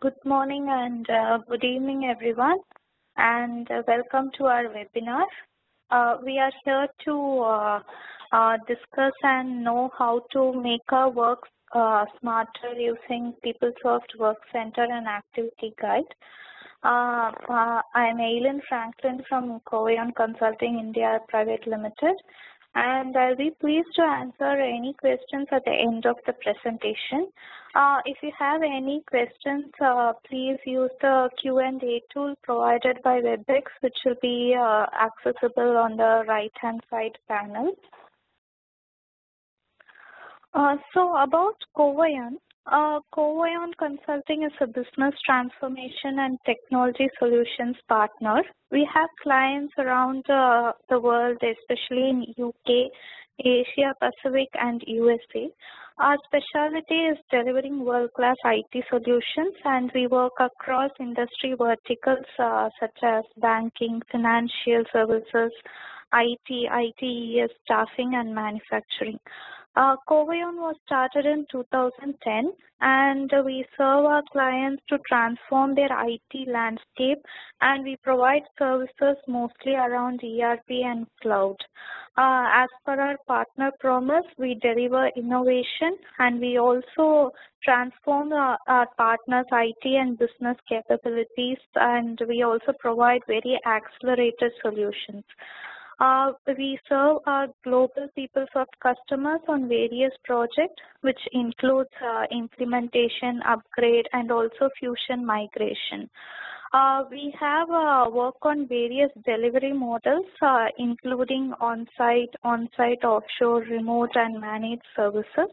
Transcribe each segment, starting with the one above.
Good morning and good evening, everyone, and welcome to our webinar. We are here to discuss and know how to make our work smarter using PeopleSoft Workcenter and Activity Guide. I am Aileen Franklin from Coveyon Consulting India Private Limited, and I'll be pleased to answer any questions at the end of the presentation. If you have any questions, please use the Q&A tool provided by WebEx, which will be accessible on the right-hand side panel. So about Coveyon. Coveyon Consulting is a business transformation and technology solutions partner. We have clients around the world, especially in UK, Asia Pacific, and USA. Our specialty is delivering world-class IT solutions, and we work across industry verticals such as banking, financial services, IT, ITES, staffing, and manufacturing. Coveyon was started in 2010, and we serve our clients to transform their IT landscape, and we provide services mostly around ERP and cloud. As per our partner promise, we deliver innovation, and we also transform our partners' IT and business capabilities, and we also provide very accelerated solutions. We serve our global PeopleSoft customers on various projects, which includes implementation, upgrade, and also fusion migration. We have work on various delivery models, including on-site, offshore, remote, and managed services.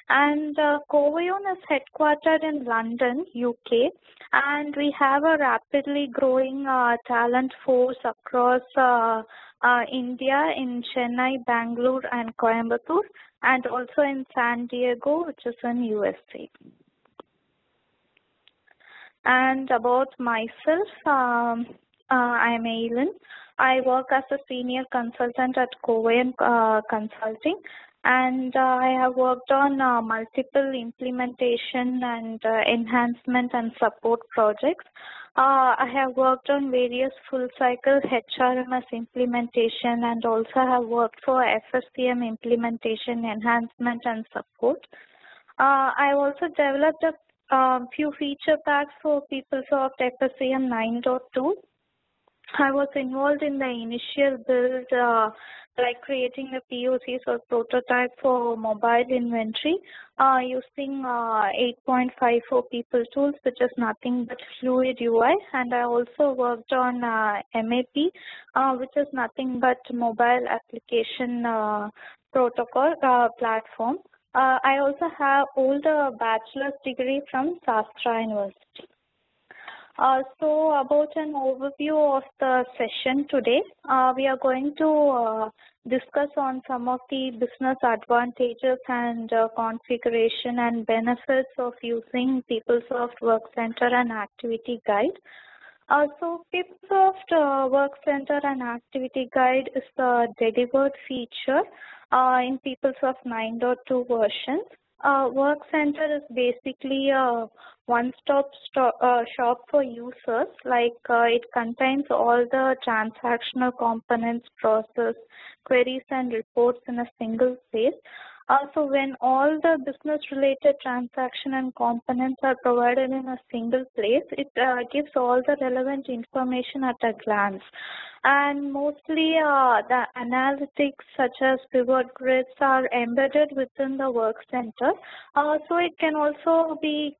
And Coveyon is headquartered in London, UK, and we have a rapidly growing talent force across India, in Chennai, Bangalore, and Coimbatore, and also in San Diego, which is in USA. And about myself, I am Aileen. I work as a senior consultant at Coveyon Consulting, and I have worked on multiple implementation and enhancement and support projects. I have worked on various full cycle HRMS implementation, and also have worked for FSCM implementation, enhancement, and support. I also developed a few feature packs for PeopleSoft FSCM 9.2. I was involved in the initial build, like creating the POCs or prototype for mobile inventory using 8.54 People Tools, which is nothing but Fluid UI. And I also worked on MAP, which is nothing but Mobile Application Protocol platform. I also hold a bachelor's degree from Sastra University. So about an overview of the session today, we are going to discuss on some of the business advantages and configuration and benefits of using PeopleSoft Workcenter and Activity Guide. So PeopleSoft Workcenter and Activity Guide is a delivered feature in PeopleSoft 9.2 version. Workcenter is basically a one-stop shop for users. Like it contains all the transactional components, process, queries, and reports in a single place. So when all the business-related transaction and components are provided in a single place, it gives all the relevant information at a glance. And mostly the analytics such as pivot grids are embedded within the Workcenter. So it can also be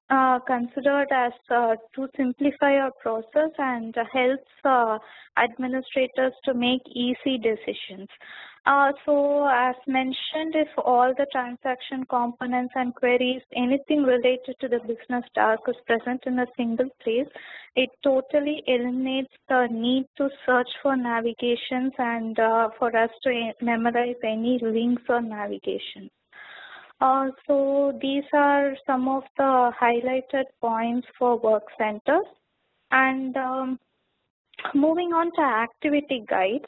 considered as to simplify our process and helps administrators to make easy decisions. So as mentioned, if all the transaction components and queries, anything related to the business task is present in a single place, it totally eliminates the need to search for navigations and for us to memorize any links or navigation. So these are some of the highlighted points for Workcenter. And moving on to activity guides.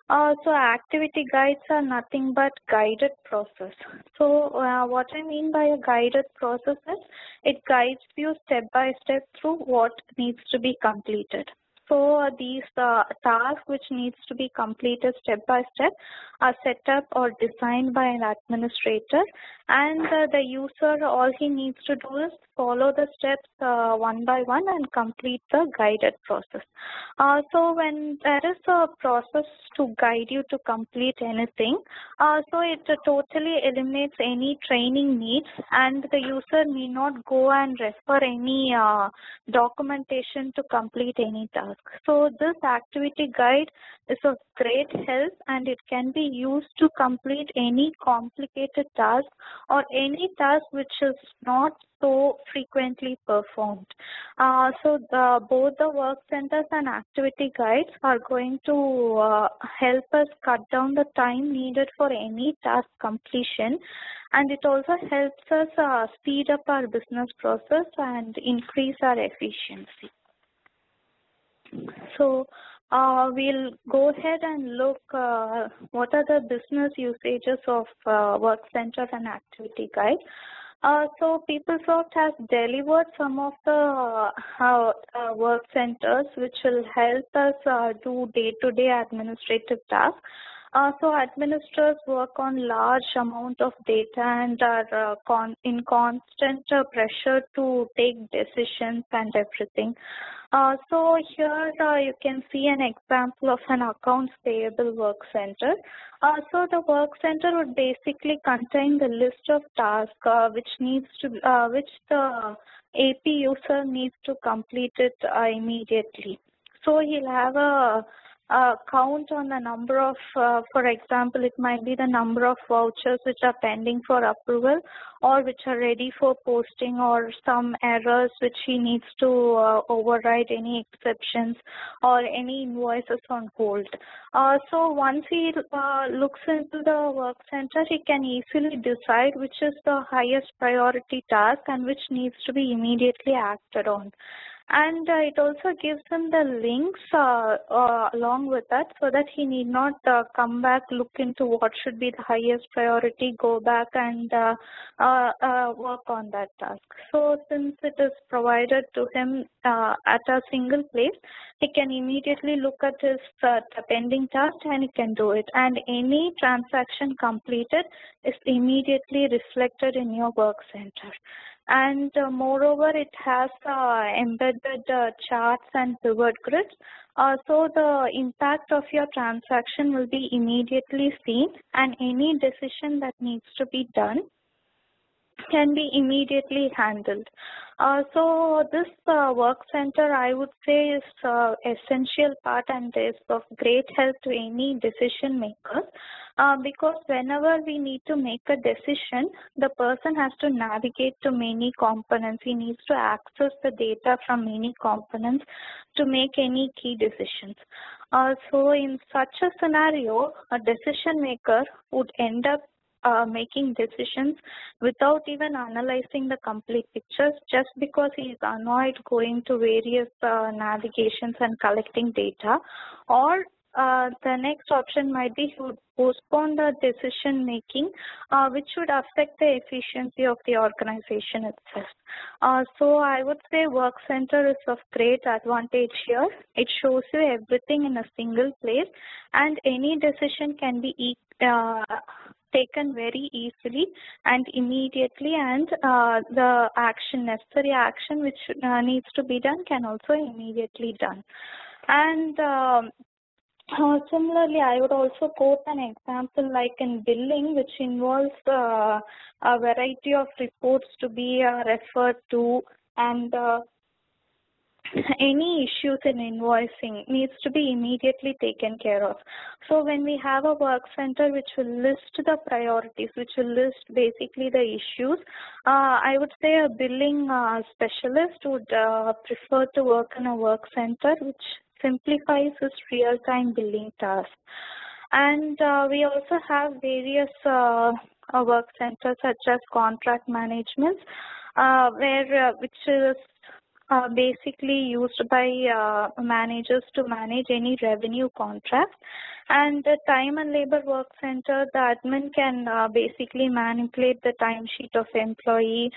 So activity guides are nothing but guided process. So what I mean by a guided process is it guides you step by step through what needs to be completed. So these tasks which needs to be completed step by step are set up or designed by an administrator, and the user, all he needs to do is follow the steps one by one and complete the guided process. So when there is a process to guide you to complete anything, so it totally eliminates any training needs, and the user may not go and refer any documentation to complete any task. So this activity guide is of great help, and it can be used to complete any complicated task or any task which is not so frequently performed. So both the work centers and activity guides are going to help us cut down the time needed for any task completion, and it also helps us speed up our business process and increase our efficiency. So we'll go ahead and look what are the business usages of work center and activity guide. So PeopleSoft has delivered some of the work centers which will help us do day-to-day administrative tasks. So administrators work on large amount of data and are in constant pressure to take decisions and everything. So here you can see an example of an accounts payable work center. So the work center would basically contain the list of tasks which the AP user needs to complete it immediately. So he'll have a count on the number of, for example, it might be the number of vouchers which are pending for approval or which are ready for posting, or some errors which he needs to override, any exceptions or any invoices on hold. So once he looks into the work center, he can easily decide which is the highest priority task and which needs to be immediately acted on. And it also gives him the links along with that, so that he need not come back, look into what should be the highest priority, go back and work on that task. So since it is provided to him at a single place, he can immediately look at his pending task and he can do it. And any transaction completed is immediately reflected in your work center. And moreover, it has embedded charts and pivot grids. So the impact of your transaction will be immediately seen, and any decision that needs to be done can be immediately handled. So this work center, I would say, is essential part and is of great help to any decision maker, because whenever we need to make a decision, the person has to navigate to many components. He needs to access the data from many components to make any key decisions. So in such a scenario, a decision maker would end up making decisions without even analyzing the complete pictures, just because he is annoyed going to various navigations and collecting data. Or the next option might be he would postpone the decision making, which would affect the efficiency of the organization itself. So I would say work center is of great advantage here. It shows you everything in a single place, and any decision can be taken very easily and immediately, and the necessary action which needs to be done can also immediately done. And similarly, I would also quote an example like in billing, which involves a variety of reports to be referred to, and any issues in invoicing needs to be immediately taken care of. So when we have a work center which will list the priorities, which will list basically the issues, I would say a billing specialist would prefer to work in a work center which simplifies his real-time billing tasks. And we also have various work centers such as contract management, which is basically used by managers to manage any revenue contracts. And the time and labor work center, the admin can basically manipulate the timesheet of employee.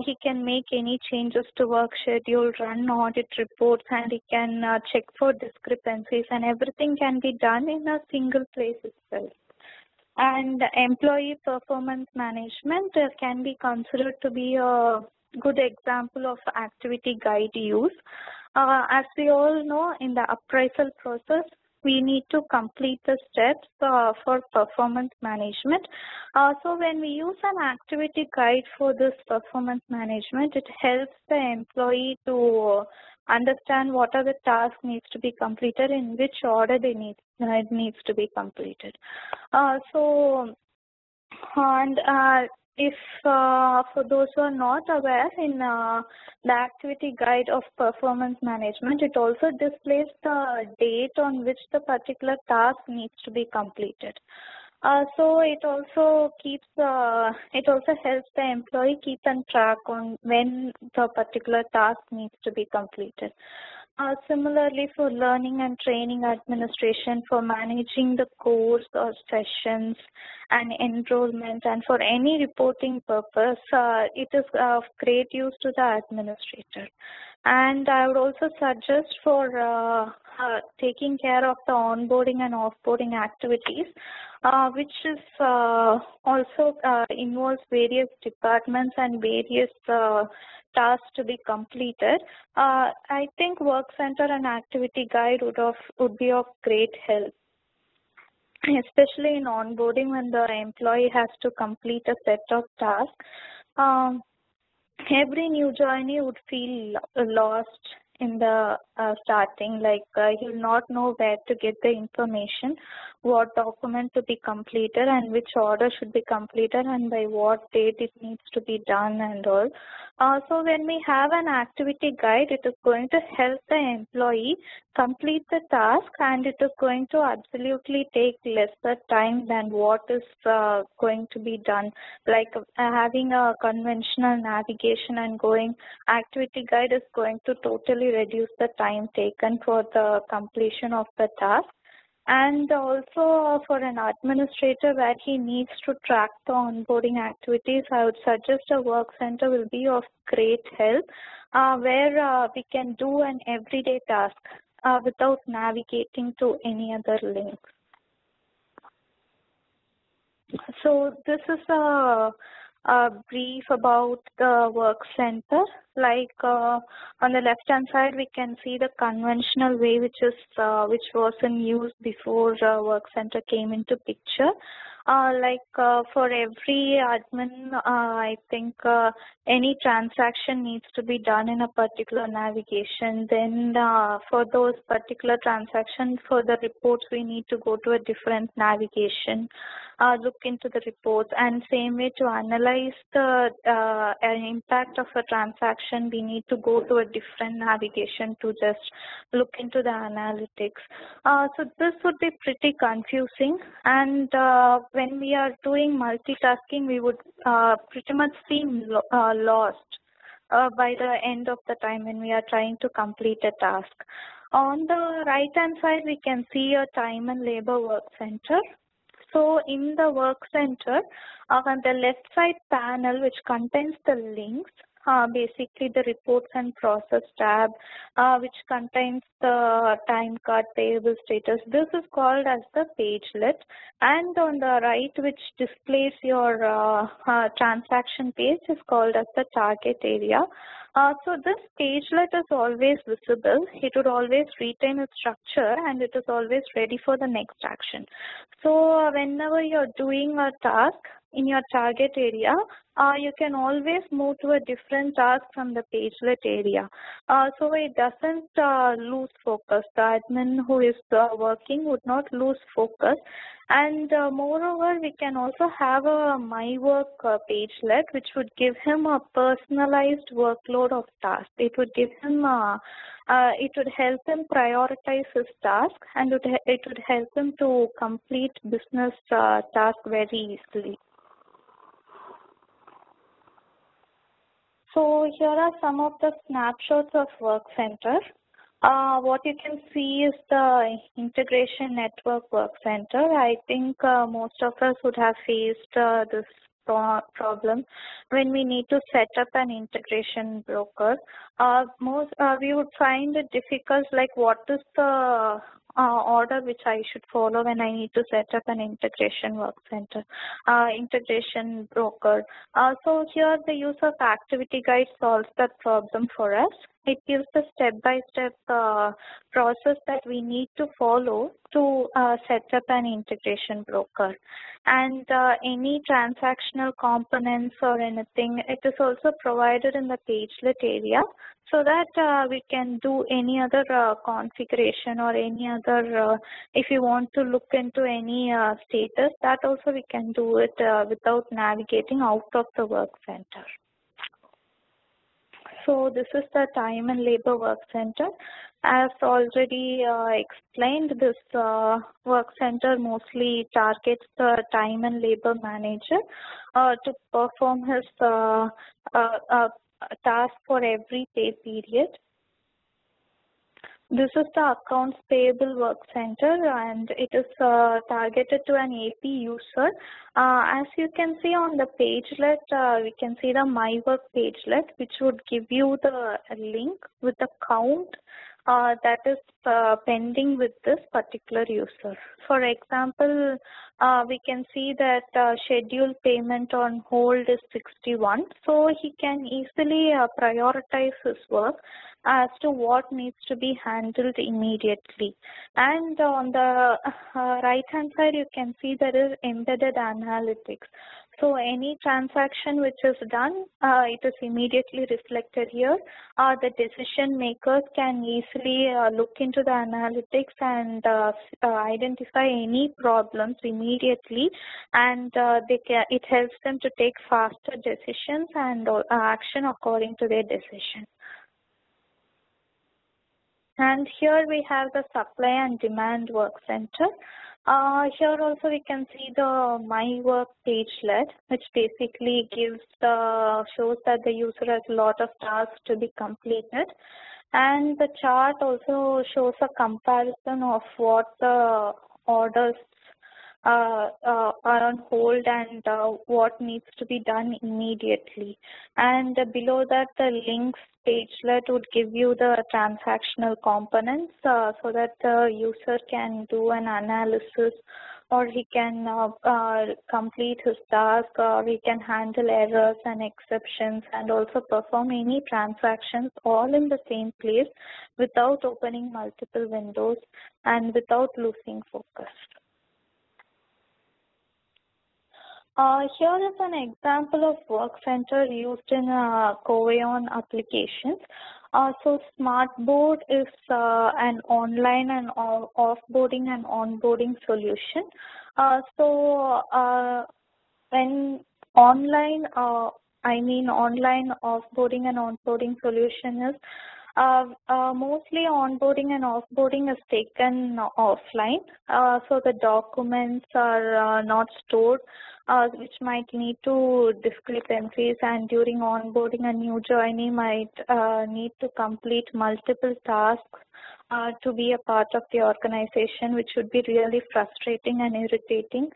He can make any changes to work schedule, run audit reports, and he can check for discrepancies, and everything can be done in a single place itself. And employee performance management can be considered to be a good example of activity guide use. As we all know, in the appraisal process, we need to complete the steps for performance management. So when we use an activity guide for this performance management, it helps the employee to understand what are the tasks needs to be completed, in which order it needs to be completed. If for those who are not aware, in the activity guide of performance management, it also displays the date on which the particular task needs to be completed. So it also helps the employee keep on track on when the particular task needs to be completed. Similarly, for learning and training administration, for managing the course or sessions and enrollment, and for any reporting purpose, it is of great use to the administrator. And I would also suggest for taking care of the onboarding and offboarding activities, which is also involves various departments and various tasks to be completed. I think work center and activity guide would be of great help, especially in onboarding when the employee has to complete a set of tasks. Every new joinee would feel lost in the starting, like he'll not know where to get the information, what document to be completed, and which order should be completed, and by what date it needs to be done, and all. So when we have an activity guide, it is going to help the employee complete the task, and it is going to absolutely take lesser time than what is going to be done. Like having a conventional navigation and going, activity guide is going to totally reduce the time taken for the completion of the task. And also for an administrator where he needs to track the onboarding activities, I would suggest a work center will be of great help, where we can do an everyday task without navigating to any other links. So this is a brief about the work center. Like on the left hand side, we can see the conventional way, which was in use before work center came into picture. For every admin, I think any transaction needs to be done in a particular navigation. Then for those particular transactions, for the reports, we need to go to a different navigation, look into the reports, and same way to analyze the impact of a transaction, we need to go to a different navigation to just look into the analytics. So this would be pretty confusing, and when we are doing multitasking, we would pretty much seem lost by the end of the time when we are trying to complete a task. On the right hand side, we can see a time and labor work center. So in the work center, on the left side panel, which contains the links, basically the reports and process tab, which contains the time card, payable status. This is called as the pagelet. And on the right, which displays your transaction page, is called as the target area. So this pagelet is always visible. It would always retain its structure, and it is always ready for the next action. So whenever you're doing a task in your target area, you can always move to a different task from the pagelet area. So it doesn't lose focus. The admin who is working would not lose focus. And moreover, we can also have a My Work pagelet, which would give him a personalized workload of tasks. It would give him it would help him prioritize his task, and it would help him to complete business task very easily. So here are some of the snapshots of Workcenter. What you can see is the integration network Workcenter. I think most of us would have faced this problem when we need to set up an integration broker. We would find it difficult, like what is the order which I should follow when I need to set up an integration Workcenter, integration broker. So here the use of activity guide solves that problem for us. It gives the step-by-step process that we need to follow to set up an integration broker. And any transactional components or anything, it is also provided in the pagelet area so that we can do any other configuration or any other, if you want to look into any status, that also we can do it without navigating out of the Workcenter. So this is the time and labor Workcenter. As already explained, this Workcenter mostly targets the time and labor manager to perform his task for every pay period. This is the accounts payable Workcenter, and it is targeted to an AP user. As you can see on the pagelet, we can see the My Work pagelet, which would give you the link with the count that is pending with this particular user. For example, we can see that scheduled payment on hold is 61. So he can easily prioritize his work as to what needs to be handled immediately. And on the right hand side, you can see there is embedded analytics. So any transaction which is done, it is immediately reflected here. The decision makers can easily look into the analytics and identify any problems immediately, and it helps them to take faster decisions and action according to their decision. And here we have the supply and demand Workcenter. Here also we can see the My Work pagelet, which basically shows that the user has a lot of tasks to be completed. And the chart also shows a comparison of what the orders are on hold and what needs to be done immediately. And below that, the links pagelet would give you the transactional components so that the user can do an analysis, or he can complete his task, or he can handle errors and exceptions, and also perform any transactions all in the same place without opening multiple windows and without losing focus. Here is an example of Workcenter used in Coveon applications. So SmartBoard is an online and offboarding and onboarding solution. When online, online offboarding and onboarding solution is mostly onboarding and offboarding is taken offline. So the documents are not stored, which might lead to discrepancies, and during onboarding a new joinee might need to complete multiple tasks to be a part of the organization, which would be really frustrating and irritating.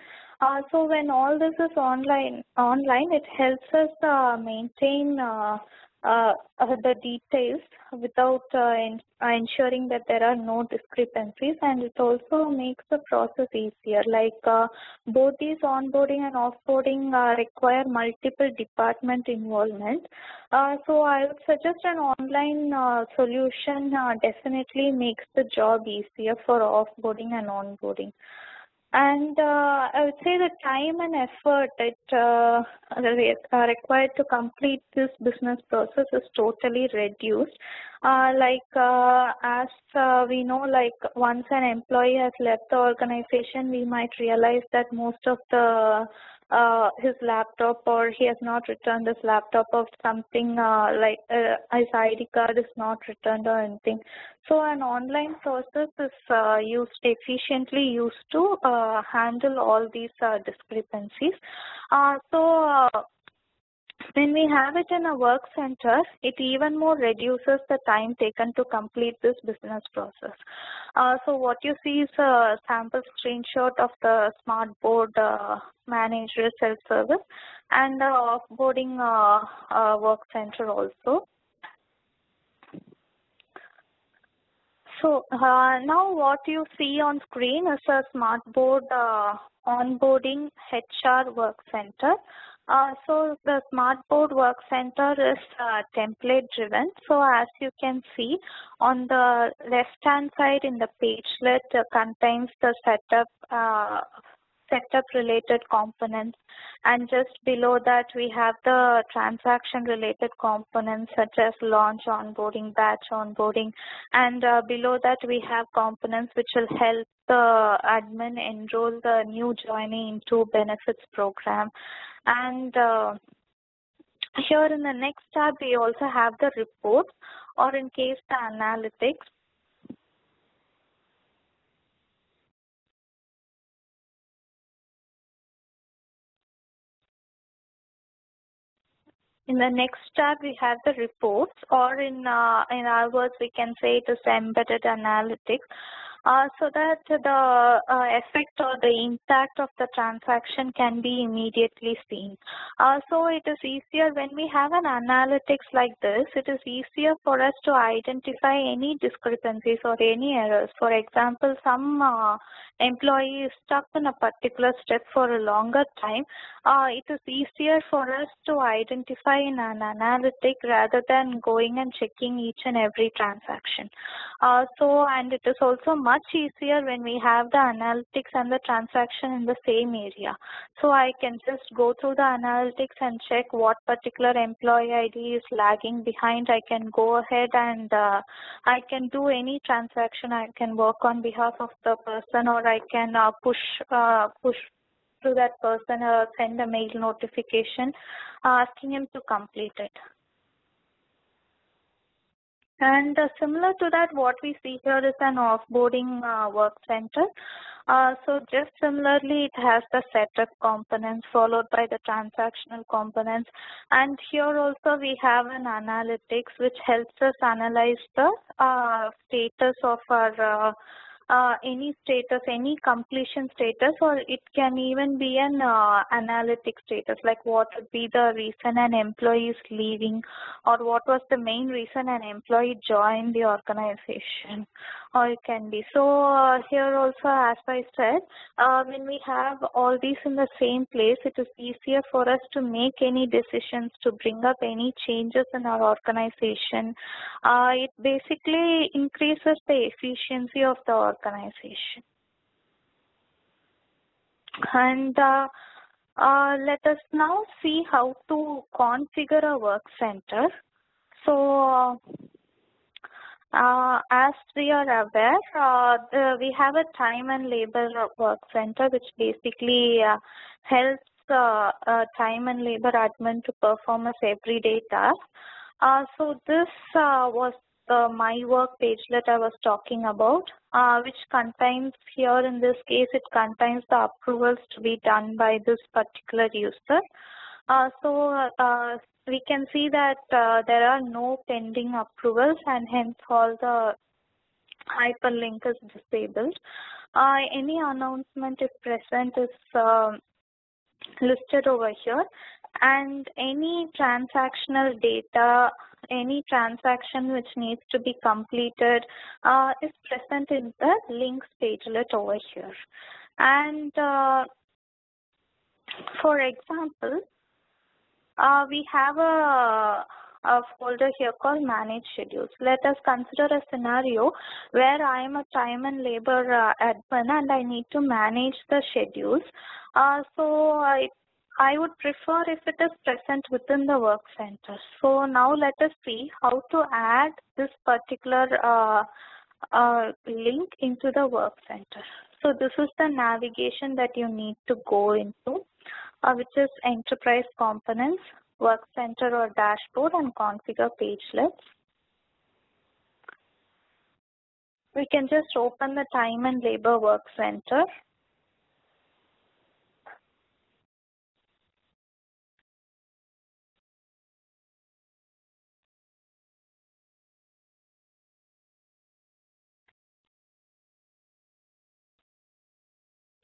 So when all this is online, it helps us maintain the details without ensuring that there are no discrepancies, and it also makes the process easier. Like both these onboarding and offboarding require multiple department involvement. So I would suggest an online solution definitely makes the job easier for offboarding and onboarding. And I would say the time and effort required to complete this business process is totally reduced. As we know, like once an employee has left the organization, we might realize that most of his laptop, or he has not returned his laptop, or something his ID card is not returned or anything. So an online process is efficiently used to handle all these discrepancies. When we have it in a work center, it even more reduces the time taken to complete this business process. So what you see is a sample screenshot of the smart board manager self-service and the offboarding work center also. So now what you see on screen is a smart board onboarding HR work center. So the smart board work center is template driven. So as you can see on the left hand side in the pagelet contains the setup related components, and just below that we have the transaction related components such as launch onboarding, batch onboarding, and below that we have components which will help the admin enroll the new joinee into benefits program. And here in the next tab we also have the reports, or in case the analytics. In the next tab, we have the reports, or in our words, we can say it is embedded analytics, so that the effect or the impact of the transaction can be immediately seen. So it is easier when we have an analytics like this, it is easier for us to identify any discrepancies or any errors. For example, some employee is stuck in a particular step for a longer time. It is easier for us to identify in an analytic rather than going and checking each and every transaction. And it is also much easier when we have the analytics and the transaction in the same area. So I can just go through the analytics and check what particular employee ID is lagging behind. I can go ahead and I can do any transaction. I can work on behalf of the person, or I can push to that person or send a mail notification asking him to complete it. And similar to that, what we see here is an offboarding work center. So just similarly, it has the setup components followed by the transactional components. And here also we have an analytics which helps us analyze the status of our any status, any completion status, or it can even be an analytic status, like what would be the reason an employee is leaving, or what was the main reason an employee joined the organization, or it can be. So here also, as I said, when we have all these in the same place, it is easier for us to make any decisions, to bring up any changes in our organization. It basically increases the efficiency of the organization. And let us now see how to configure a work center. So as we are aware, we have a time and labor work center which basically helps time and labor admin to perform as everyday tasks. So this was my work pagelet I was talking about, which contains here in this case, it contains the approvals to be done by this particular user. So we can see that there are no pending approvals, and hence all the hyperlink is disabled. Any announcement if present is listed over here, and any transactional data, any transaction which needs to be completed is present in the links pagelet over here. And for example, we have a folder here called Manage Schedules. Let us consider a scenario where I am a time and labor admin and I need to manage the schedules. So I would prefer if it is present within the work center. So now let us see how to add this particular link into the work center. So this is the navigation that you need to go into, which is Enterprise Components, Work Center or Dashboard, and Configure Pagelets. We can just open the Time and Labor Work Center.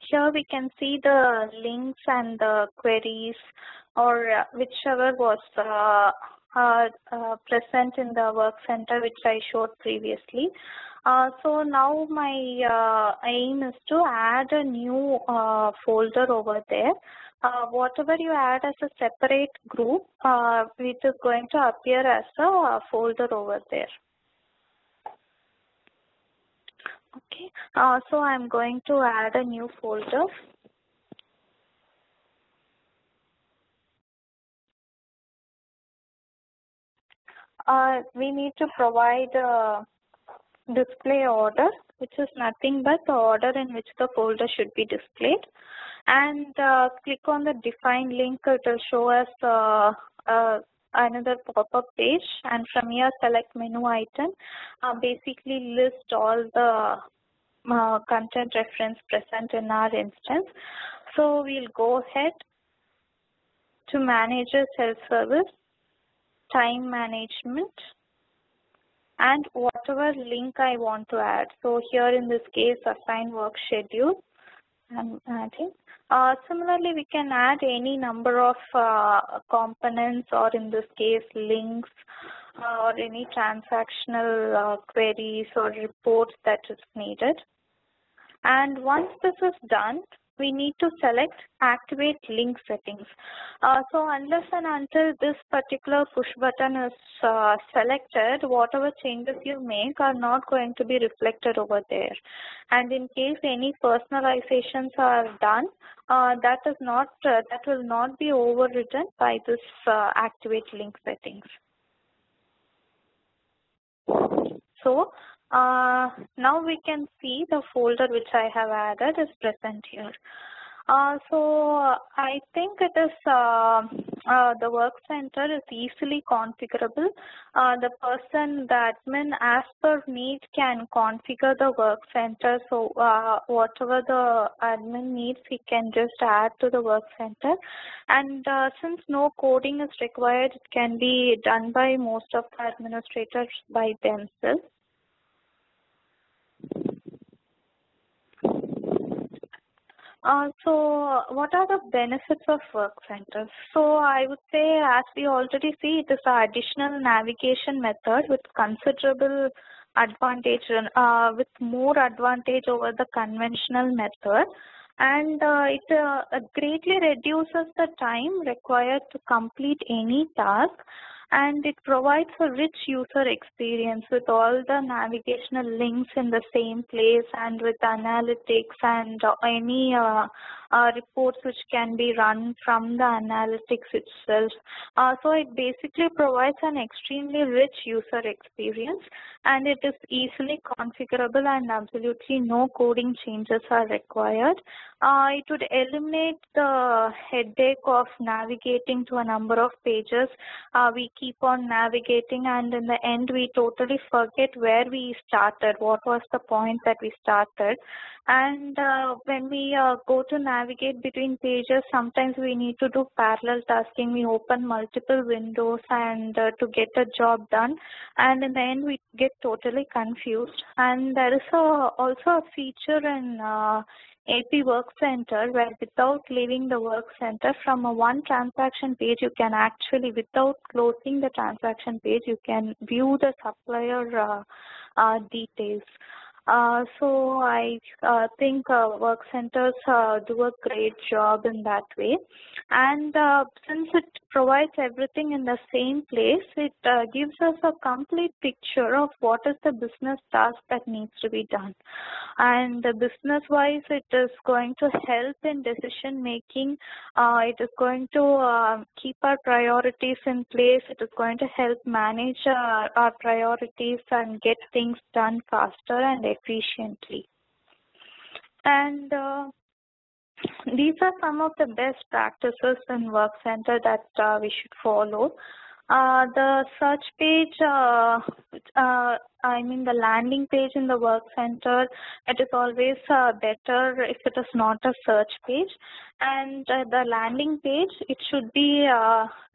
here we can see the links and the queries or whichever was present in the work center which I showed previously. So now my aim is to add a new folder over there. Whatever you add as a separate group, it is going to appear as a folder over there. Okay, so I'm going to add a new folder. We need to provide a display order, which is nothing but the order in which the folder should be displayed. And click on the define link. It will show us another pop-up page, and from here select menu item. Basically list all the content reference present in our instance. So we'll go ahead to manager self-service, time management, and whatever link I want to add. So here in this case, assign work schedule. I'm adding. Similarly, we can add any number of components, or in this case, links, or any transactional queries or reports that is needed. And once this is done, we need to select activate link settings. So unless and until this particular push button is selected, whatever changes you make are not going to be reflected over there. And in case any personalizations are done, that will not be overridden by this activate link settings. So now we can see the folder which I have added is present here. So I think it is the work center is easily configurable. The person, the admin, as per need can configure the work center. So whatever the admin needs, he can just add to the work center. And since no coding is required, it can be done by most of the administrators by themselves. So what are the benefits of work centers? So I would say, as we already see, it is an additional navigation method with considerable advantage, with more advantage over the conventional method. And it greatly reduces the time required to complete any task. And it provides a rich user experience with all the navigational links in the same place, and with analytics and any reports which can be run from the analytics itself. So it basically provides an extremely rich user experience, and it is easily configurable, and absolutely no coding changes are required. It would eliminate the headache of navigating to a number of pages. We keep on navigating, and in the end we totally forget where we started, what was the point that we started. And when we go to navigate between pages, sometimes we need to do parallel tasking. We open multiple windows and to get a job done, and in the end we get totally confused. And there is also a feature in AP Work Center where, without leaving the work center, from a one transaction page, you can actually, without closing the transaction page, you can view the supplier details. So I think work centers do a great job in that way. And since it provides everything in the same place, it gives us a complete picture of what is the business task that needs to be done. And business-wise, it is going to help in decision making. It is going to keep our priorities in place. It is going to help manage our priorities and get things done faster and efficiently. And these are some of the best practices in Work Center that we should follow. The search page, the landing page in the Work Center, it is always better if it is not a search page. And the landing page, it should be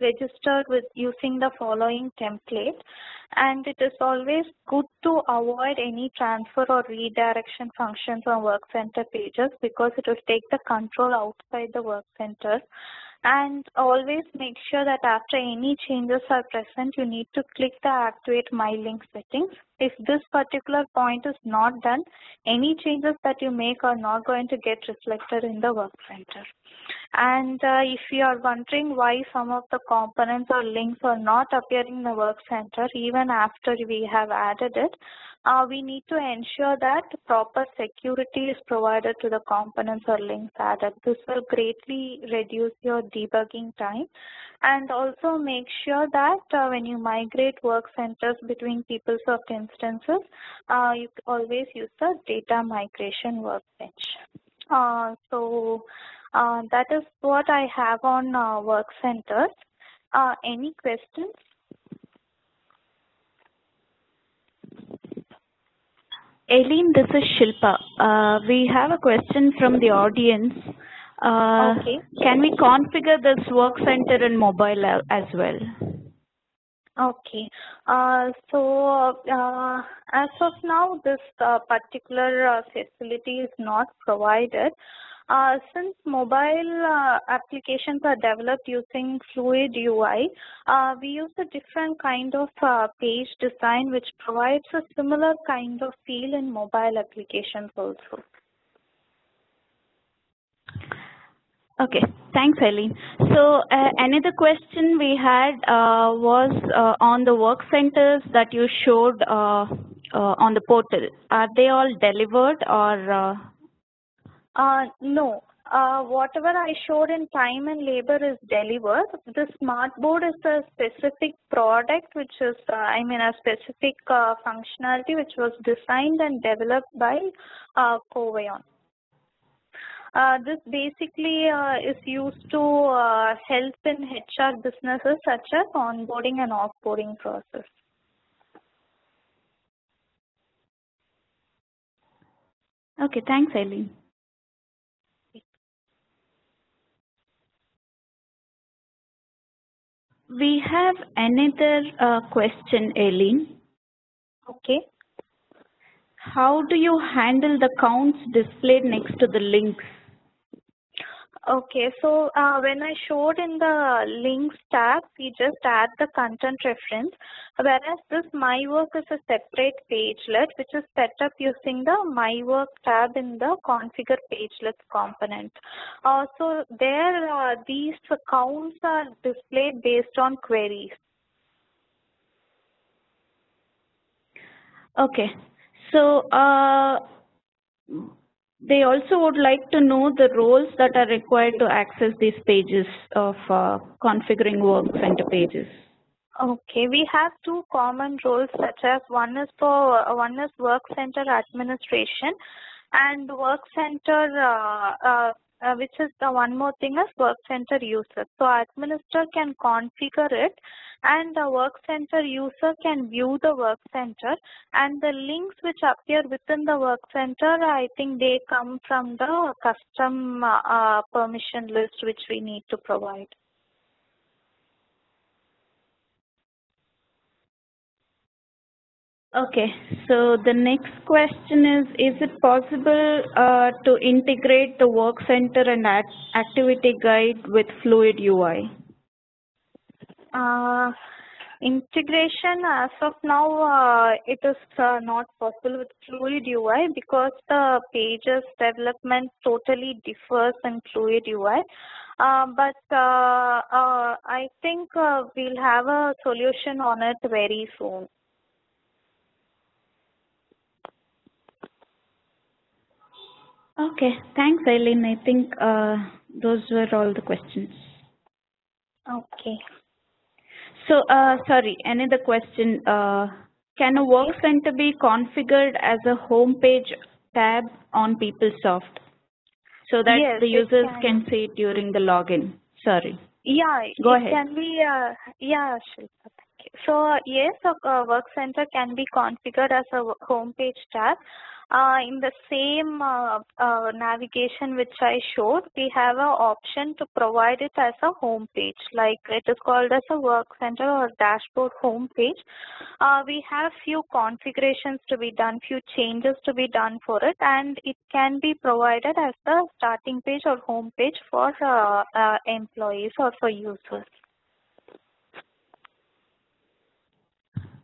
registered with using the following template. And it is always good to avoid any transfer or redirection functions on Work Center pages because it will take the control outside the Work Center. And always make sure that after any changes are present, you need to click the Activate My Link settings. If this particular point is not done, any changes that you make are not going to get reflected in the Work Center. And if you are wondering why some of the components or links are not appearing in the Work Center even after we have added it, we need to ensure that proper security is provided to the components or links added. This will greatly reduce your debugging time. And also make sure that when you migrate Work Centers between PeopleSoft instances, you always use the data migration workbench. That is what I have on Work Centers. Any questions? Aileen, this is Shilpa. We have a question from the audience. Okay. Can we configure this Work Center in mobile as well? Okay. As of now, this particular facility is not provided. Since mobile applications are developed using Fluid UI, we use a different kind of page design which provides a similar kind of feel in mobile applications also. Okay, thanks, Aileen. So another question we had was on the Work Centers that you showed on the portal. Are they all delivered or? No. Whatever I showed in time and labor is delivered. The smart board is a specific product which is, a specific functionality which was designed and developed by Covion. This basically is used to help in HR businesses such as onboarding and offboarding process. Okay, thanks, Aileen. We have another question, Aileen. Okay. How do you handle the counts displayed next to the links? Okay, so when I showed in the links tab, we just add the content reference, whereas this My Work is a separate pagelet which is set up using the My Work tab in the configure pagelets component. So there these counts are displayed based on queries. Okay, so they also would like to know the roles that are required to access these pages of configuring Work Center pages. Okay, we have two common roles such as one is Work Center administration and Work Center which is the one more thing is Work Center user. So administrator can configure it and the Work Center user can view the Work Center, and the links which appear within the Work Center, I think they come from the custom permission list which we need to provide. Okay, so the next question is it possible to integrate the Work Center and activity guide with Fluid UI? Integration as of now, it is not possible with Fluid UI because the pages development totally differs in Fluid UI. But I think we'll have a solution on it very soon. Okay, thanks, Aileen. I think those were all the questions. Okay. So, sorry, another question. Can a Work Center be configured as a home page tab on PeopleSoft so that yes, the users can see it during the login? Sorry. Yeah, Go ahead. Can be, yeah, Shilpa. So yes, a work center can be configured as a home page tab. In the same navigation which I showed, we have an option to provide it as a home page, like it is called as a work center or dashboard home page. We have few configurations to be done, few changes to be done for it, and it can be provided as the starting page or home page for employees or for users.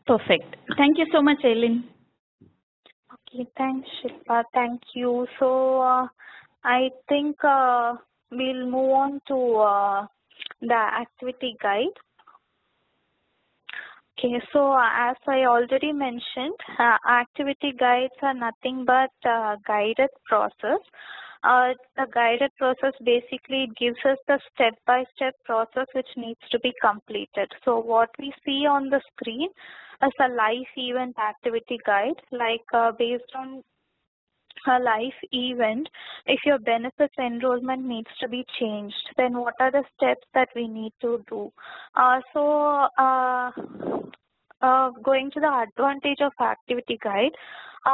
Perfect. Thank you so much, Aileen. Okay, thanks, Shilpa. Thank you. So I think we'll move on to the activity guide. Okay, so as I already mentioned, activity guides are nothing but guided process. The guided process basically gives us the step-by-step process which needs to be completed. So what we see on the screen is a live event activity guide, like based on a live event, if your benefits enrollment needs to be changed, then what are the steps that we need to do? Going to the advantage of activity guide,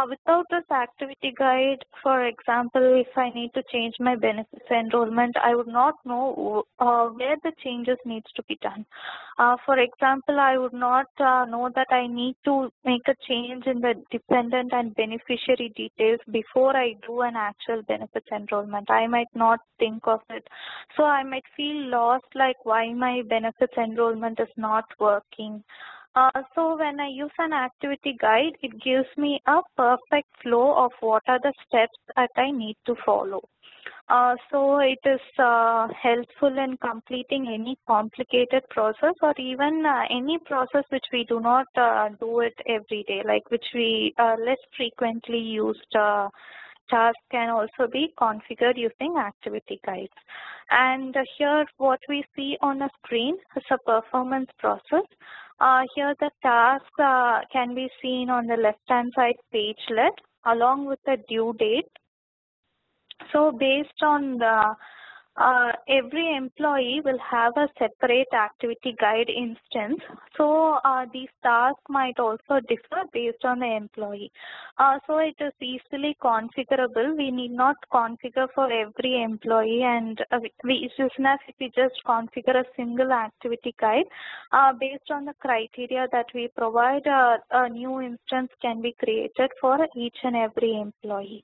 without this activity guide, for example, if I need to change my benefits enrollment, I would not know where the changes needs to be done. For example, I would not know that I need to make a change in the dependent and beneficiary details before I do an actual benefits enrollment. I might not think of it. So I might feel lost, like why my benefits enrollment is not working. So when I use an activity guide, it gives me a perfect flow of what are the steps that I need to follow. So it is helpful in completing any complicated process or even any process which we do not do it every day, like which we less frequently used task can also be configured using activity guides. And here what we see on a screen is a performance process. Here the task can be seen on the left hand side pagelet along with the due date. So based on the every employee will have a separate activity guide instance. So these tasks might also differ based on the employee. So it is easily configurable. We need not configure for every employee, and it's just enough if we just configure a single activity guide. Based on the criteria that we provide, a new instance can be created for each and every employee.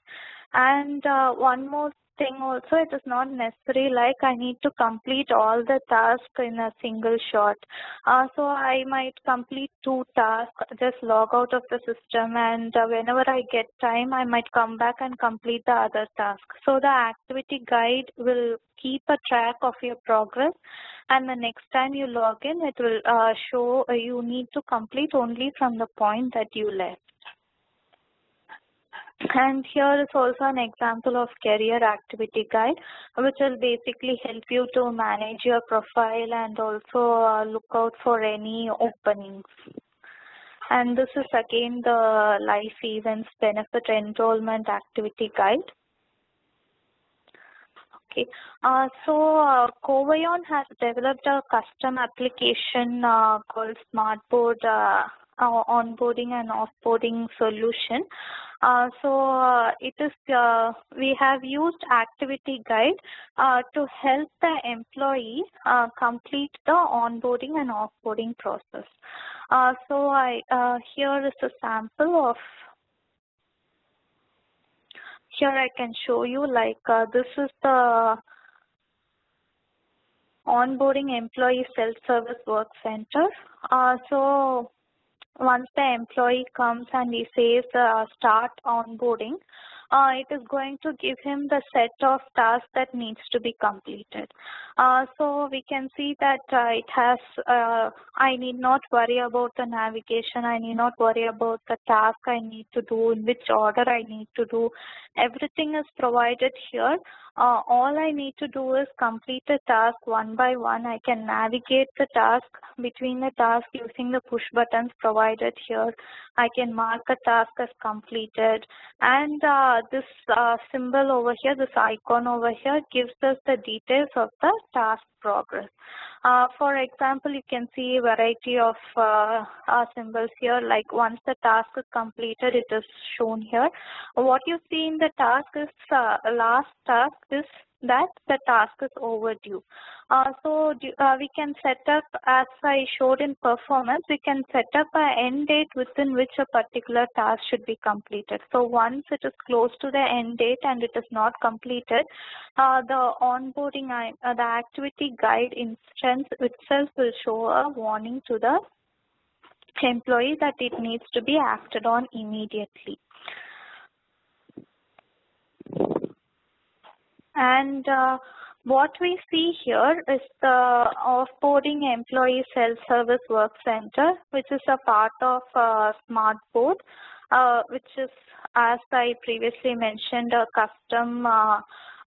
And one more thing also, it is not necessary like I need to complete all the tasks in a single shot. So I might complete 2 tasks, just log out of the system, and whenever I get time, I might come back and complete the other task. So the activity guide will keep a track of your progress, and the next time you log in, it will show you need to complete only from the point that you left. And here is also an example of career activity guide, which will basically help you to manage your profile and also look out for any openings. And this is again the life events benefit enrollment activity guide. Okay, so Covion has developed a custom application called SmartBoard onboarding and offboarding solution. It is we have used activity guide to help the employee complete the onboarding and offboarding process. Here is a sample of. Here I can show you, like this is the onboarding employee self-service work center. So once the employee comes and he says start onboarding, it is going to give him the set of tasks that needs to be completed. So we can see that it has, I need not worry about the navigation, I need not worry about the task I need to do, in which order I need to do. Everything is provided here. All I need to do is complete the task one by one. I can navigate the task between the tasks using the push buttons provided here. I can mark a task as completed, and this symbol over here, this icon over here, gives us the details of the task progress. For example, you can see a variety of symbols here, like once the task is completed, it is shown here. What you see in the task is last task is that the task is overdue. We can set up, as I showed in performance, we can set up an end date within which a particular task should be completed. So once it is close to the end date and it is not completed, the onboarding, the activity guide instance itself will show a warning to the employee that it needs to be acted on immediately. And what we see here is the offboarding employee self-service work center, which is a part of SmartBoard, which is, as I previously mentioned, a custom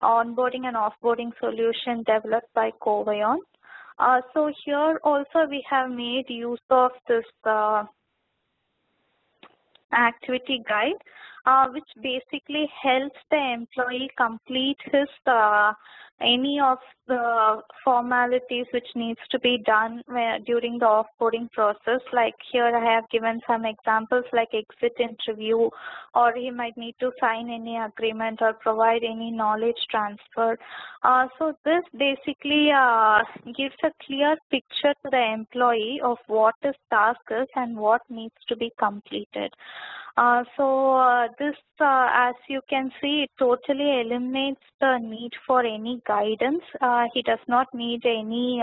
onboarding and offboarding solution developed by Covion. So here also we have made use of this activity guide, which basically helps the employee complete his any of the formalities which needs to be done during the offboarding process. Like here I have given some examples like exit interview, or he might need to sign any agreement or provide any knowledge transfer. So this basically gives a clear picture to the employee of what his task is and what needs to be completed. This, as you can see, it totally eliminates the need for any guidance. He does not need any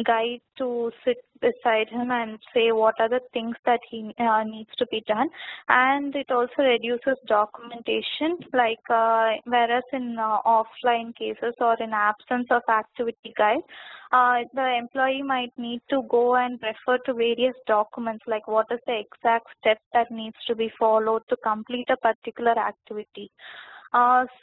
guide to sit beside him and say what are the things that he needs to be done. And it also reduces documentation, like whereas in offline cases or in absence of activity guide, the employee might need to go and refer to various documents, like what is the exact step that needs to be followed to complete a particular activity.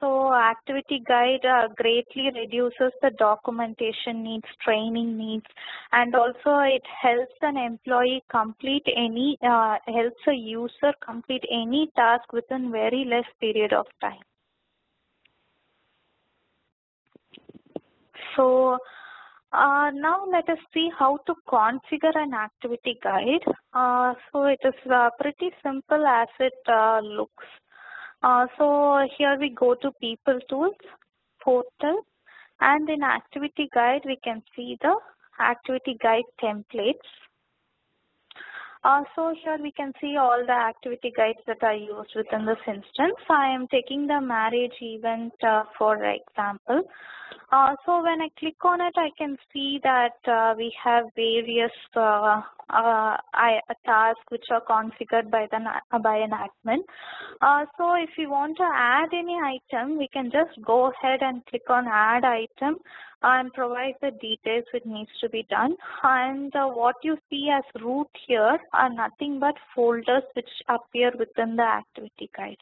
So activity guide greatly reduces the documentation needs, training needs, and also it helps an employee complete any, helps a user complete any task within very less period of time. So now let us see how to configure an activity guide. So it is pretty simple as it looks. So here we go to People Tools, Portal, and in Activity Guide we can see the Activity Guide templates. So here we can see all the activity guides that are used within this instance. I am taking the marriage event for example. So when I click on it, I can see that we have various tasks which are configured by an admin. So if you want to add any item, we can just go ahead and click on Add Item and provide the details which needs to be done. And what you see as root here are nothing but folders which appear within the activity guide.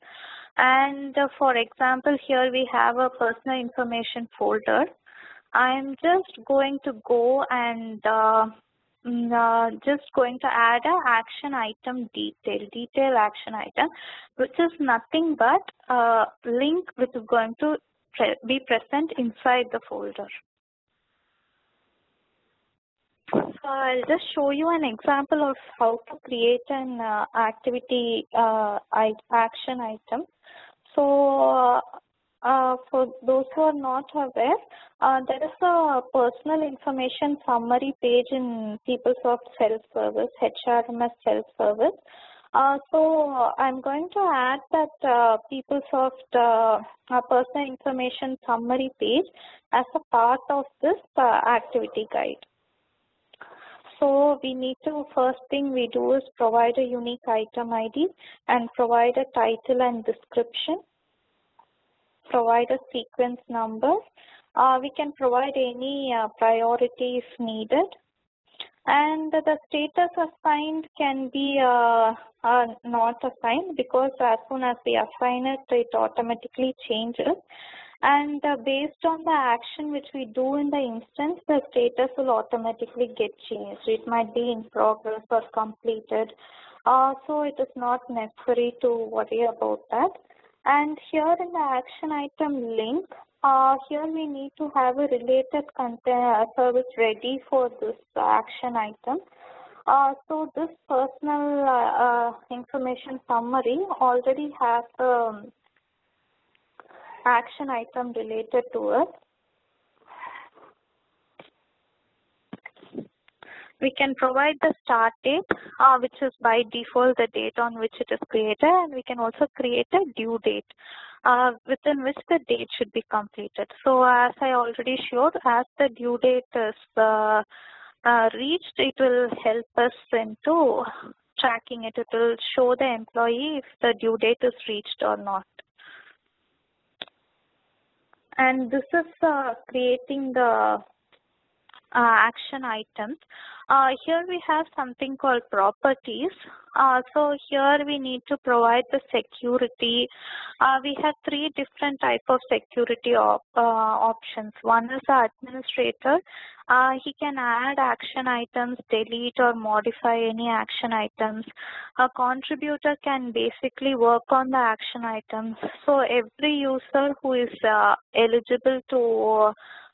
And for example, here we have a personal information folder. I'm just going to go and just going to add a action item detail action item, which is nothing but a link which is going to be present inside the folder. So I'll just show you an example of how to create an activity action item. So for those who are not aware, there is a personal information summary page in PeopleSoft self-service, HRMS self-service. So I'm going to add that PeopleSoft personal information summary page as a part of this activity guide. So we need to, first thing we do is provide a unique item ID and provide a title and description, provide a sequence number. We can provide any priority if needed. And the status assigned can be not assigned, because as soon as we assign it, it automatically changes. And based on the action which we do in the instance, the status will automatically get changed. It might be in progress or completed. So it is not necessary to worry about that. And here in the action item link, here we need to have a related content service ready for this action item. So this personal information summary already has action item related to it. We can provide the start date, which is by default the date on which it is created, and we can also create a due date within which the date should be completed. So as I already showed, as the due date is reached, it will help us into tracking it. It will show the employee if the due date is reached or not. And this is creating the action items. Here we have something called properties. So here we need to provide the security. We have three different types of security options. One is the administrator. He can add action items, delete or modify any action items. A contributor can basically work on the action items. So every user who is eligible to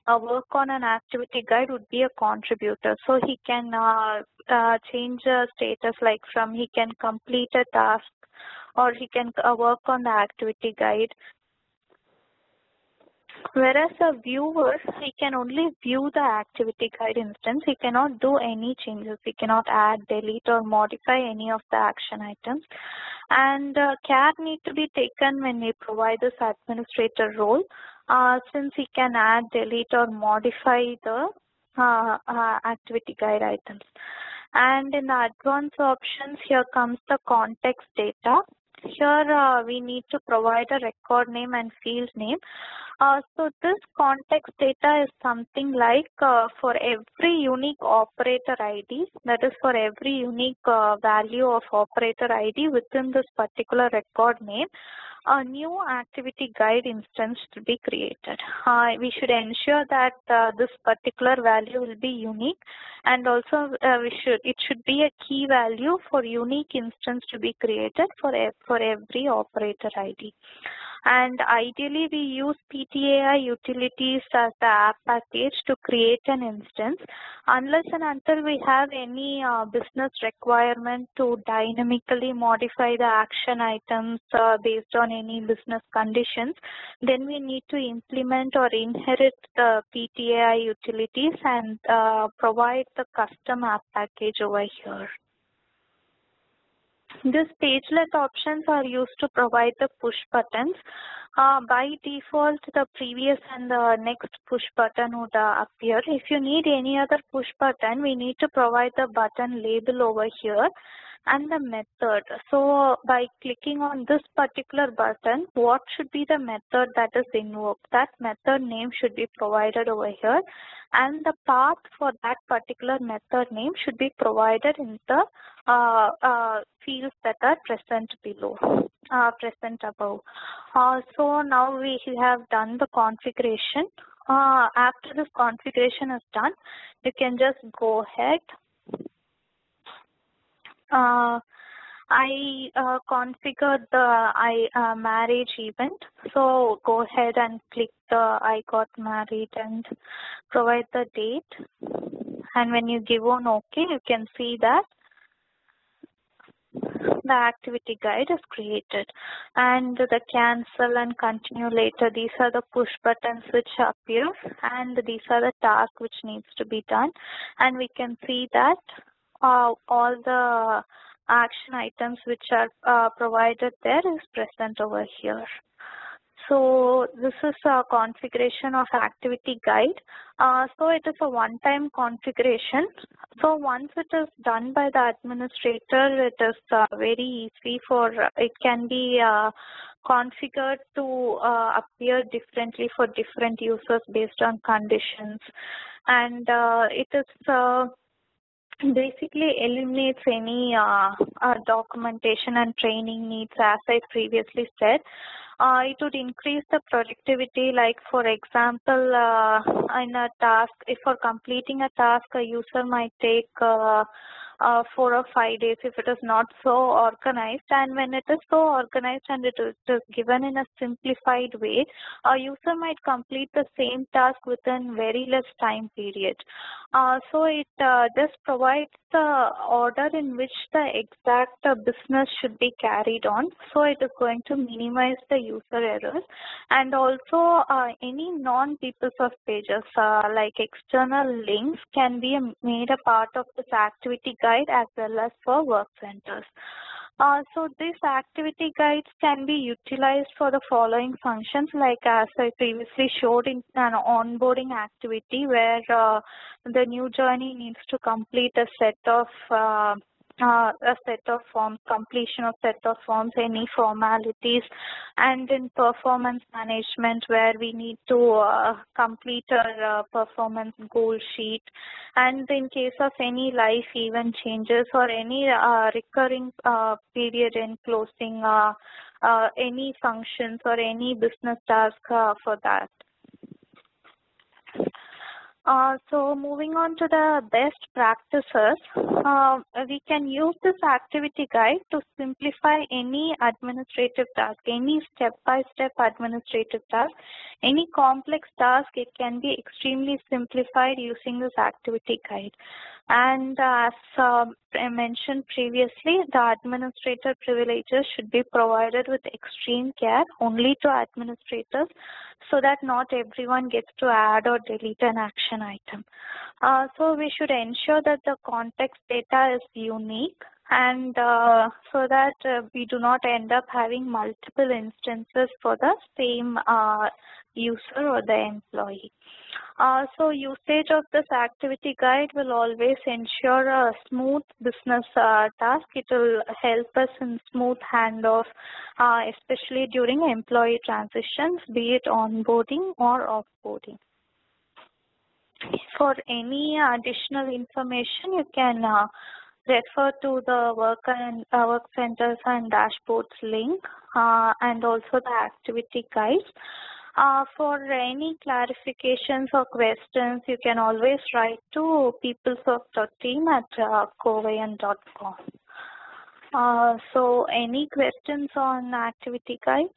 work on an activity guide would be a contributor. So he can change the status, like from he can complete a task or he can work on the activity guide. Whereas a viewer, he can only view the activity guide instance. He cannot do any changes. He cannot add, delete or modify any of the action items. And care need to be taken when we provide this administrator role, since he can add, delete or modify the activity guide items. And in the advanced options, here comes the context data. Here we need to provide a record name and field name. So this context data is something like for every unique operator ID, that is for every unique value of operator ID within this particular record name, a new activity guide instance to be created. We should ensure that this particular value will be unique, and also it should be a key value for unique instance to be created for every operator ID. And ideally, we use PTAI utilities as the app package to create an instance. Unless and until we have any business requirement to dynamically modify the action items based on any business conditions, then we need to implement or inherit the PTAI utilities and provide the custom app package over here. These pagelet options are used to provide the push buttons. By default, the previous and the next push button would appear. If you need any other push button, we need to provide the button label over here and the method. So by clicking on this particular button, what should be the method that is invoked? That method name should be provided over here, and the path for that particular method name should be provided in the fields that are present below, present above. So now we have done the configuration. After this configuration is done, you can just go ahead. I configured the marriage event. So go ahead and click the I got married and provide the date. And when you give on OK, you can see that the activity guide is created. And the cancel and continue later, these are the push buttons which appear, and these are the tasks which needs to be done. And we can see that all the action items which are provided there is present over here. So this is a configuration of activity guide. So it is a one-time configuration. So once it is done by the administrator, it is very easy for, it can be configured to appear differently for different users based on conditions. And it is basically eliminates any documentation and training needs, as I previously said. It would increase the productivity, like for example, in a task, if for completing a task, a user might take 4 or 5 days if it is not so organized. And when it is so organized and it is given in a simplified way, a user might complete the same task within very less time period. So it just provides the order in which the exact business should be carried on. So it is going to minimize the user errors, and also any non-peoples of pages like external links can be made a part of this activity guide as well as for work centers. So these activity guides can be utilized for the following functions, like as I previously showed in an onboarding activity where the new joinee needs to complete a set of forms, completion of set of forms, any formalities, and in performance management where we need to complete our performance goal sheet, and in case of any life event changes or any recurring period in closing, any functions or any business task for that. So moving on to the best practices, we can use this activity guide to simplify any administrative task, any step-by-step administrative task, any complex task. It can be extremely simplified using this activity guide. And as I mentioned previously, the administrator privileges should be provided with extreme care only to administrators, so that not everyone gets to add or delete an action item. So we should ensure that the context data is unique, and so that we do not end up having multiple instances for the same user or the employee. So usage of this activity guide will always ensure a smooth business task. It will help us in smooth handoff, especially during employee transitions, be it onboarding or offboarding. For any additional information, you can refer to the work centers and dashboards link, and also the activity guides. For any clarifications or questions, you can always write to peoplesoft.team@covayan.com. So any questions on activity guide?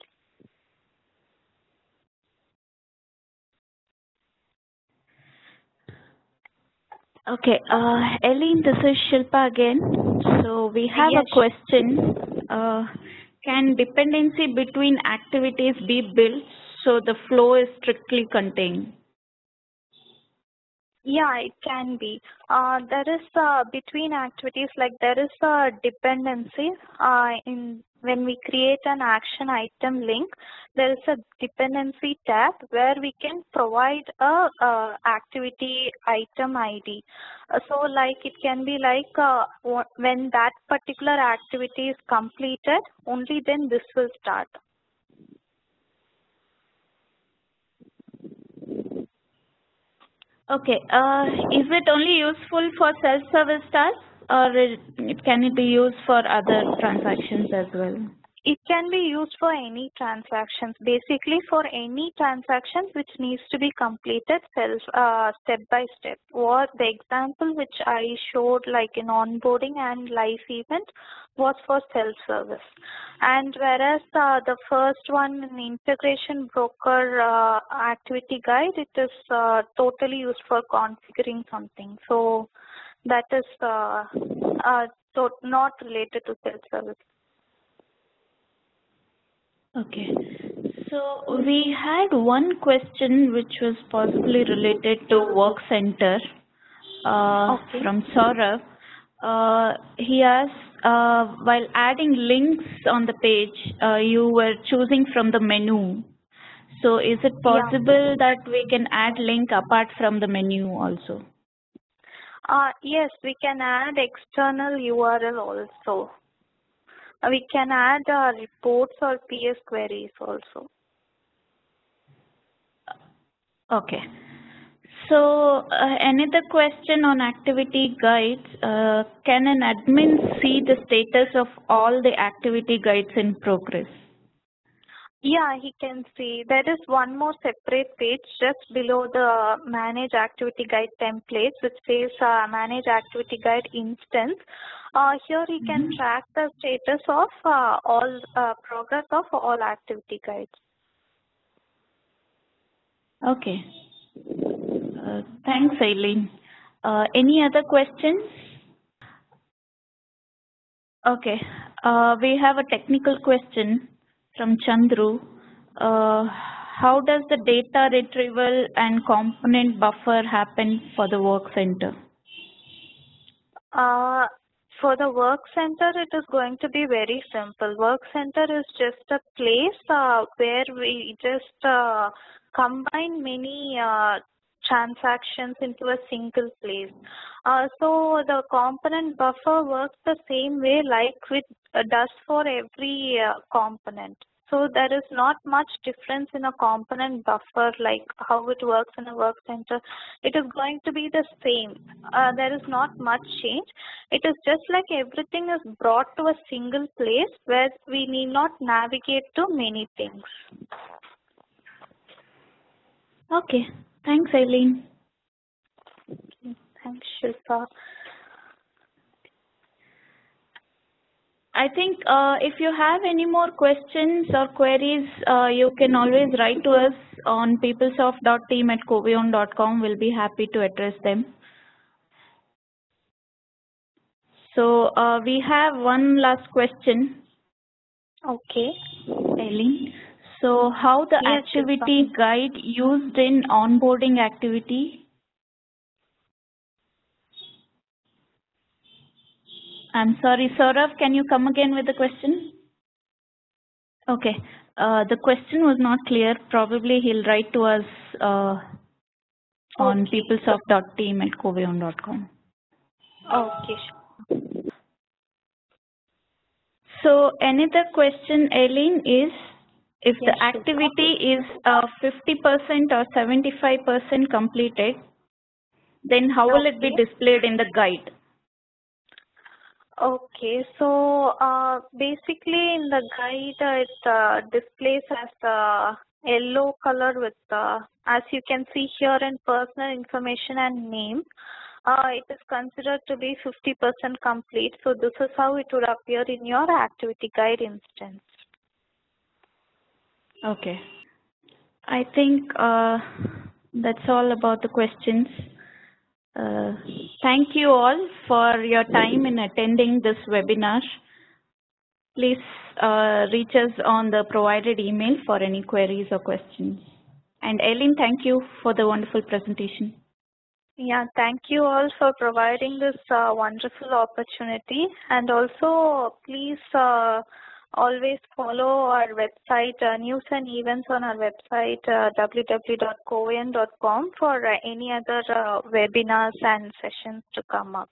Okay, Eileen, this is Shilpa again. So we have a question. Can dependency between activities be built so the flow is strictly contained? Yeah, it can be. There is between activities, like there is a dependency in when we create an action item link. There is a dependency tab where we can provide a activity item ID. So like it can be like when that particular activity is completed, only then this will start. Okay, is it only useful for self-service tasks, or can it be used for other transactions as well? It can be used for any transactions, basically for any transactions which needs to be completed step by step. Or the example which I showed, like in onboarding and live event, was for self-service. And whereas the first one, in integration broker activity guide, it is totally used for configuring something. So that is not related to self-service. Okay, so we had one question which was possibly related to work center from Saurav. He asked, while adding links on the page, you were choosing from the menu. So is it possible that we can add link apart from the menu also? Yes, we can add external URL also. We can add reports or PS queries also. Okay. So another question on activity guides. Can an admin see the status of all the activity guides in progress? Yeah, he can see. There is one more separate page just below the Manage Activity Guide template, which says Manage Activity Guide instance. Here he can track the status of all progress of all activity guides. Okay. Thanks, Eileen. Any other questions? Okay. We have a technical question from Chandru. How does the data retrieval and component buffer happen for the work center? For the work center, it is going to be very simple. Work center is just a place where we just combine many transactions into a single place. So the component buffer works the same way like it does for every component. So there is not much difference in a component buffer like how it works in a work center. It is going to be the same. There is not much change. It is just like everything is brought to a single place where we need not navigate to many things. Okay. Thanks, Eileen. Thanks, Shilpa. I think if you have any more questions or queries, you can always write to us on peoplesoft.team@covion.com. We'll be happy to address them. So we have one last question. Okay. Eileen. So how the activity guide used in onboarding activity? I'm sorry, Saurav, can you come again with the question? Okay. The question was not clear. Probably he'll write to us on peoplesoft.team@covion.com. Okay. So another question, Eileen, is if the activity is 50% or 75% completed, then how will it be displayed in the guide? Okay, so basically in the guide it displays as yellow color with as you can see here in personal information and name. It is considered to be 50% complete. So this is how it would appear in your activity guide instance. Okay. I think that's all about the questions. Thank you all for your time in attending this webinar. Please reach us on the provided email for any queries or questions. And Eileen, thank you for the wonderful presentation. Yeah, thank you all for providing this wonderful opportunity. And also, please always follow our website, news and events on our website, www.covion.com for any other webinars and sessions to come up.